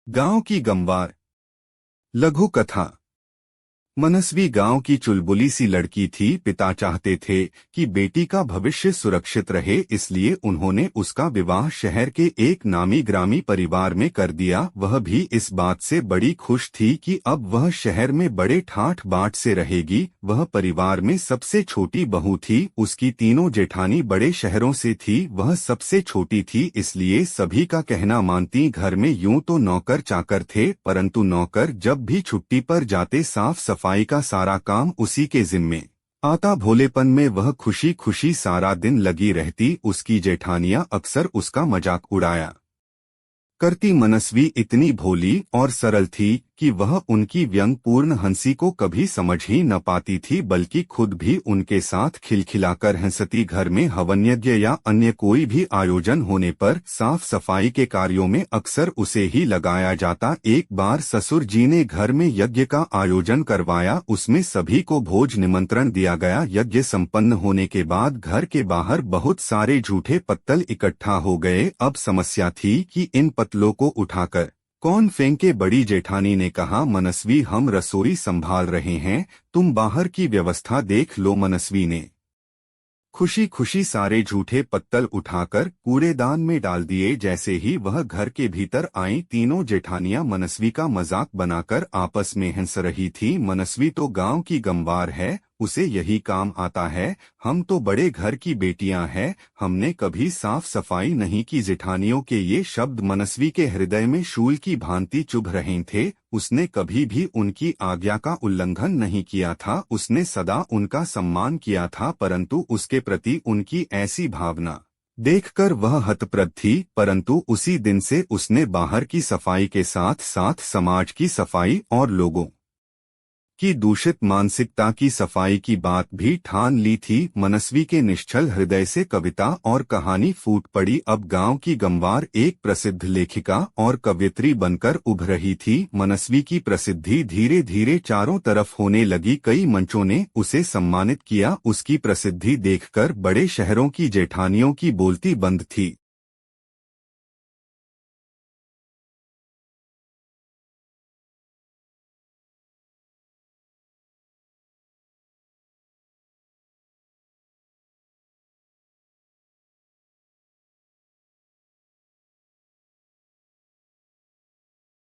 गांव की गंवार। लघु कथा। मनस्वी गांव की चुलबुली सी लड़की थी। पिता चाहते थे कि बेटी का भविष्य सुरक्षित रहे, इसलिए उन्होंने उसका विवाह शहर के एक नामी ग्रामी परिवार में कर दिया। वह भी इस बात से बड़ी खुश थी कि अब वह शहर में बड़े ठाठ बाट से रहेगी। वह परिवार में सबसे छोटी बहू थी। उसकी तीनों जेठानी बड़े शहरों से थी, वह सबसे छोटी थी, इसलिए सभी का कहना मानती। घर में यूं तो नौकर चाकर थे, परंतु नौकर जब भी छुट्टी पर जाते साफ सफाई का सारा काम उसी के जिम्मे आता। भोलेपन में वह खुशी खुशी सारा दिन लगी रहती। उसकी जेठानियां अक्सर उसका मजाक उड़ाया करती। मनस्वी इतनी भोली और सरल थी कि वह उनकी व्यंग्यपूर्ण हंसी को कभी समझ ही न पाती थी, बल्कि खुद भी उनके साथ खिलखिलाकर हंसती। घर में हवन यज्ञ या अन्य कोई भी आयोजन होने पर साफ सफाई के कार्यों में अक्सर उसे ही लगाया जाता। एक बार ससुर जी ने घर में यज्ञ का आयोजन करवाया, उसमें सभी को भोज निमंत्रण दिया गया। यज्ञ संपन्न होने के बाद घर के बाहर बहुत सारे झूठे पत्तल इकट्ठा हो गए। अब समस्या थी कि इन पत्तलों को उठाकर कौन फेंके। बड़ी जेठानी ने कहा, मनस्वी हम रसोई संभाल रहे हैं, तुम बाहर की व्यवस्था देख लो। मनस्वी ने खुशी खुशी सारे झूठे पत्तल उठाकर कूड़ेदान में डाल दिए। जैसे ही वह घर के भीतर आई, तीनों जेठानियां मनस्वी का मजाक बनाकर आपस में हंस रही थी। मनस्वी तो गांव की गंवार है, उसे यही काम आता है। हम तो बड़े घर की बेटियां हैं, हमने कभी साफ सफाई नहीं की। जेठानियों के ये शब्द मनस्वी के हृदय में शूल की भांति चुभ रहे थे। उसने कभी भी उनकी आज्ञा का उल्लंघन नहीं किया था, उसने सदा उनका सम्मान किया था, परंतु उसके प्रति उनकी ऐसी भावना देखकर वह हतप्रभ थी। परंतु उसी दिन से उसने बाहर की सफाई के साथ साथ समाज की सफाई और लोगों की दूषित मानसिकता की सफाई की बात भी ठान ली थी। मनस्वी के निश्चल हृदय से कविता और कहानी फूट पड़ी। अब गांव की गंवार एक प्रसिद्ध लेखिका और कवयित्री बनकर उभ रही थी। मनस्वी की प्रसिद्धि धीरे धीरे चारों तरफ होने लगी। कई मंचों ने उसे सम्मानित किया। उसकी प्रसिद्धि देखकर बड़े शहरों की जेठानियों की बोलती बंद थी।